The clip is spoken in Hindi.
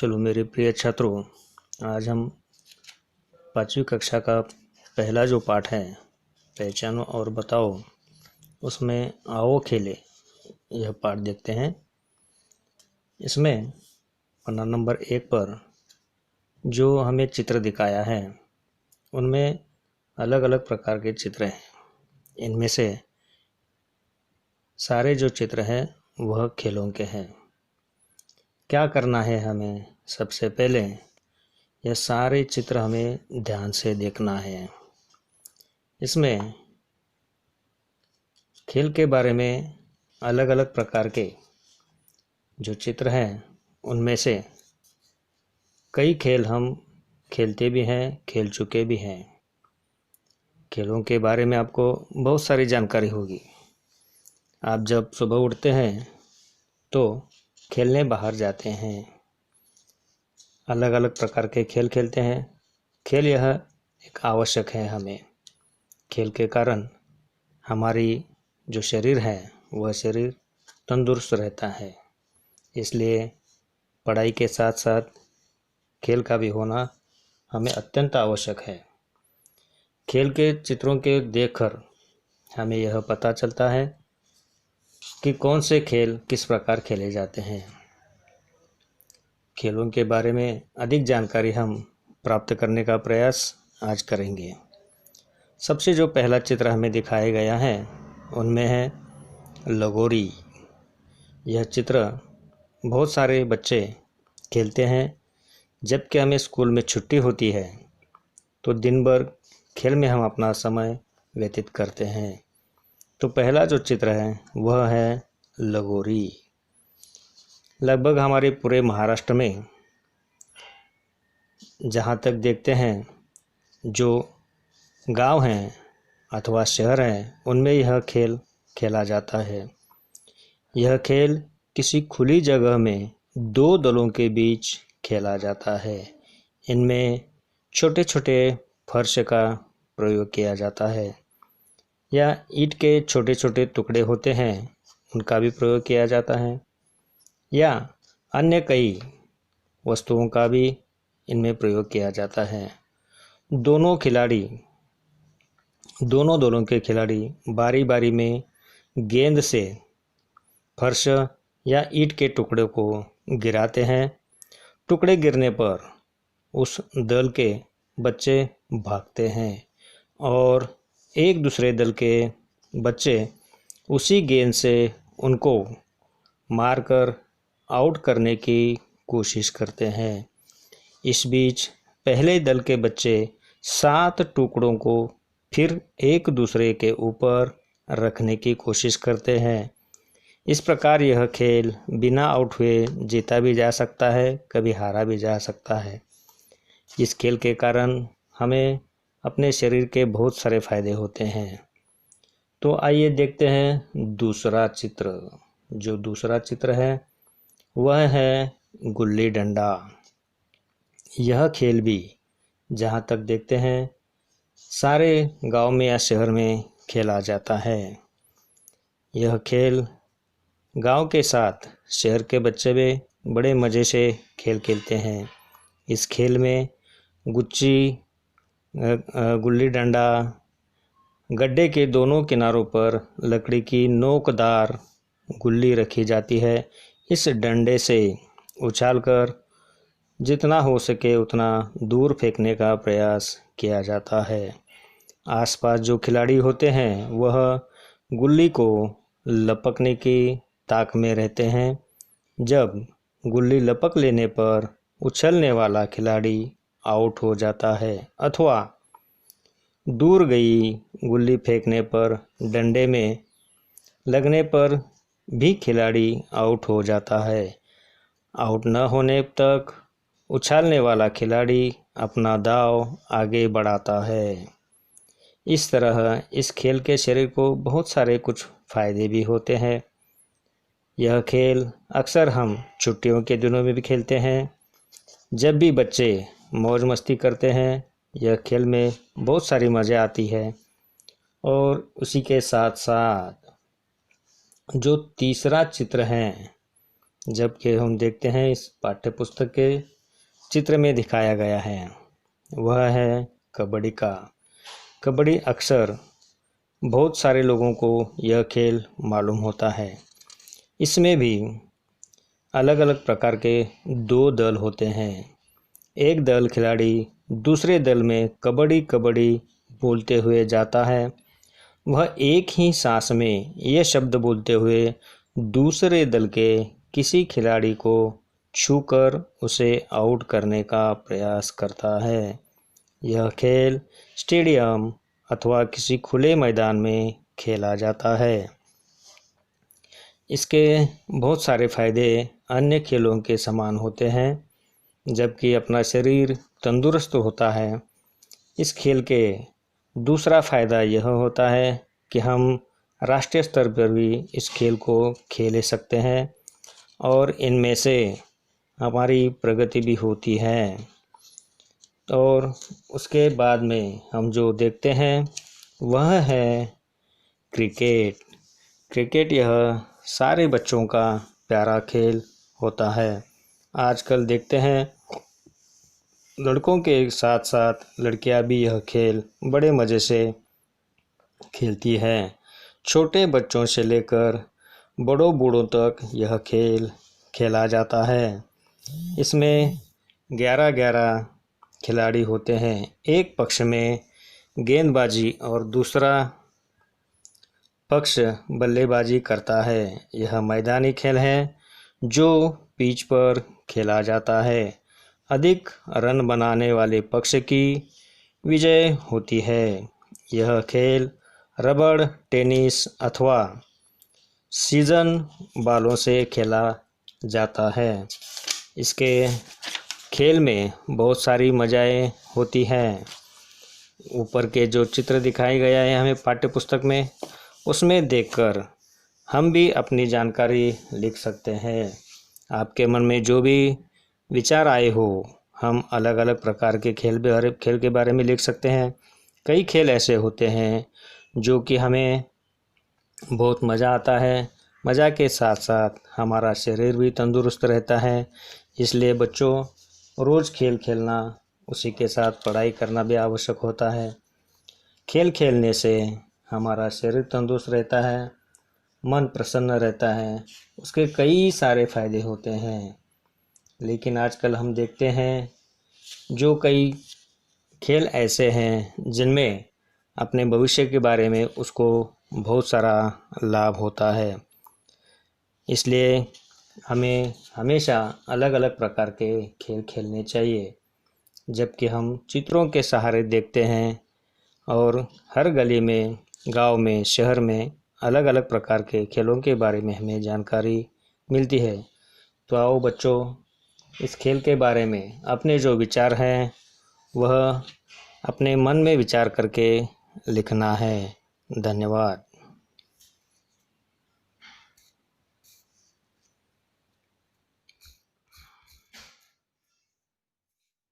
चलो मेरे प्रिय छात्रों, आज हम 5वीं कक्षा का पहला जो पाठ है पहचानो और बताओ, उसमें आओ खेले यह पाठ देखते हैं। इसमें पन्ना नंबर 1 पर जो हमें चित्र दिखाया है उनमें अलग अलग प्रकार के चित्र हैं। इनमें से सारे जो चित्र हैं वह खेलों के हैं। क्या करना है हमें? सबसे पहले यह सारे चित्र हमें ध्यान से देखना है। इसमें खेल के बारे में अलग अलग प्रकार के जो चित्र हैं उनमें से कई खेल हम खेलते भी हैं, खेल चुके भी हैं। खेलों के बारे में आपको बहुत सारी जानकारी होगी। आप जब सुबह उठते हैं तो खेलने बाहर जाते हैं, अलग अलग प्रकार के खेल खेलते हैं। खेल यह एक आवश्यक है हमें। खेल के कारण हमारी जो शरीर है वह शरीर तंदुरुस्त रहता है। इसलिए पढ़ाई के साथ साथ खेल का भी होना हमें अत्यंत आवश्यक है। खेल के चित्रों के देखकर हमें यह पता चलता है कि कौन से खेल किस प्रकार खेले जाते हैं। खेलों के बारे में अधिक जानकारी हम प्राप्त करने का प्रयास आज करेंगे। सबसे जो पहला चित्र हमें दिखाया गया है उनमें है लगोरी। यह चित्र बहुत सारे बच्चे खेलते हैं। जबकि हमें स्कूल में छुट्टी होती है तो दिन भर खेल में हम अपना समय व्यतीत करते हैं। तो पहला जो चित्र है वह है लगोरी। लगभग हमारे पूरे महाराष्ट्र में जहाँ तक देखते हैं जो गांव हैं अथवा शहर हैं उनमें यह खेल खेला जाता है। यह खेल किसी खुली जगह में दो दलों के बीच खेला जाता है। इनमें छोटे छोटे फर्श का प्रयोग किया जाता है या ईंट के छोटे छोटे टुकड़े होते हैं उनका भी प्रयोग किया जाता है या अन्य कई वस्तुओं का भी इनमें प्रयोग किया जाता है। दोनों दलों के खिलाड़ी बारी बारी में गेंद से फर्श या ईंट के टुकड़े को गिराते हैं। टुकड़े गिरने पर उस दल के बच्चे भागते हैं और एक दूसरे दल के बच्चे उसी गेंद से उनको मारकर आउट करने की कोशिश करते हैं। इस बीच पहले दल के बच्चे 7 टुकड़ों को फिर एक दूसरे के ऊपर रखने की कोशिश करते हैं। इस प्रकार यह खेल बिना आउट हुए जीता भी जा सकता है, कभी हारा भी जा सकता है। इस खेल के कारण हमें अपने शरीर के बहुत सारे फायदे होते हैं। तो आइए देखते हैं दूसरा चित्र। जो दूसरा चित्र है वह है गुल्ली डंडा। यह खेल भी जहाँ तक देखते हैं सारे गांव में या शहर में खेला जाता है। यह खेल गांव के साथ शहर के बच्चे भी बड़े मज़े से खेल खेलते हैं। इस खेल में गुच्ची, गुल्ली डंडा, गड्ढे के दोनों किनारों पर लकड़ी की नोकदार गुल्ली रखी जाती है। इस डंडे से उछालकर जितना हो सके उतना दूर फेंकने का प्रयास किया जाता है। आसपास जो खिलाड़ी होते हैं वह गुल्ली को लपकने की ताक में रहते हैं। जब गुल्ली लपक लेने पर उछलने वाला खिलाड़ी आउट हो जाता है अथवा दूर गई गुल्ली फेंकने पर डंडे में लगने पर भी खिलाड़ी आउट हो जाता है। आउट न होने तक उछालने वाला खिलाड़ी अपना दांव आगे बढ़ाता है। इस तरह इस खेल के शरीर को बहुत सारे कुछ फायदे भी होते हैं। यह खेल अक्सर हम छुट्टियों के दिनों में भी खेलते हैं। जब भी बच्चे मौज मस्ती करते हैं यह खेल में बहुत सारी मज़ा आती है। और उसी के साथ साथ जो तीसरा चित्र है जबकि हम देखते हैं इस पाठ्य पुस्तक के चित्र में दिखाया गया है वह है कबड्डी का। कबड्डी अक्सर बहुत सारे लोगों को यह खेल मालूम होता है। इसमें भी अलग अलग प्रकार के 2 दल होते हैं। एक दल खिलाड़ी दूसरे दल में कबड्डी कबड्डी बोलते हुए जाता है। वह एक ही सांस में ये शब्द बोलते हुए दूसरे दल के किसी खिलाड़ी को छूकर उसे आउट करने का प्रयास करता है। यह खेल स्टेडियम अथवा किसी खुले मैदान में खेला जाता है। इसके बहुत सारे फायदे अन्य खेलों के समान होते हैं। जबकि अपना शरीर तंदुरुस्त होता है, इस खेल के दूसरा फ़ायदा यह होता है कि हम राष्ट्रीय स्तर पर भी इस खेल को खेल सकते हैं और इनमें से हमारी प्रगति भी होती है। और उसके बाद में हम जो देखते हैं वह है क्रिकेट। क्रिकेट यह सारे बच्चों का प्यारा खेल होता है। आजकल देखते हैं लड़कों के साथ साथ लड़कियां भी यह खेल बड़े मज़े से खेलती है। छोटे बच्चों से लेकर बड़ों बूढ़ों तक यह खेल खेला जाता है। इसमें 11-11 खिलाड़ी होते हैं। एक पक्ष में गेंदबाजी और दूसरा पक्ष बल्लेबाजी करता है। यह मैदानी खेल है जो पिच पर खेला जाता है। अधिक रन बनाने वाले पक्ष की विजय होती है। यह खेल रबड़, टेनिस अथवा सीजन बालों से खेला जाता है। इसके खेल में बहुत सारी मज़ाएँ होती हैं। ऊपर के जो चित्र दिखाया गया है हमें पाठ्य पुस्तक में, उसमें देखकर हम भी अपनी जानकारी लिख सकते हैं। आपके मन में जो भी विचार आए हो, हम अलग अलग प्रकार के खेल के बारे में लिख सकते हैं। कई खेल ऐसे होते हैं जो कि हमें बहुत मज़ा आता है। मज़ा के साथ साथ हमारा शरीर भी तंदुरुस्त रहता है। इसलिए बच्चों, रोज़ खेल खेलना, उसी के साथ पढ़ाई करना भी आवश्यक होता है। खेल खेलने से हमारा शरीर तंदुरुस्त रहता है, मन प्रसन्न रहता है, उसके कई सारे फायदे होते हैं। लेकिन आजकल हम देखते हैं जो कई खेल ऐसे हैं जिनमें अपने भविष्य के बारे में उसको बहुत सारा लाभ होता है। इसलिए हमें हमेशा अलग अलग प्रकार के खेल खेलने चाहिए। जबकि हम चित्रों के सहारे देखते हैं और हर गली में, गांव में, शहर में अलग अलग प्रकार के खेलों के बारे में हमें जानकारी मिलती है। तो आओ बच्चों, इस खेल के बारे में अपने जो विचार हैं वह अपने मन में विचार करके लिखना है। धन्यवाद।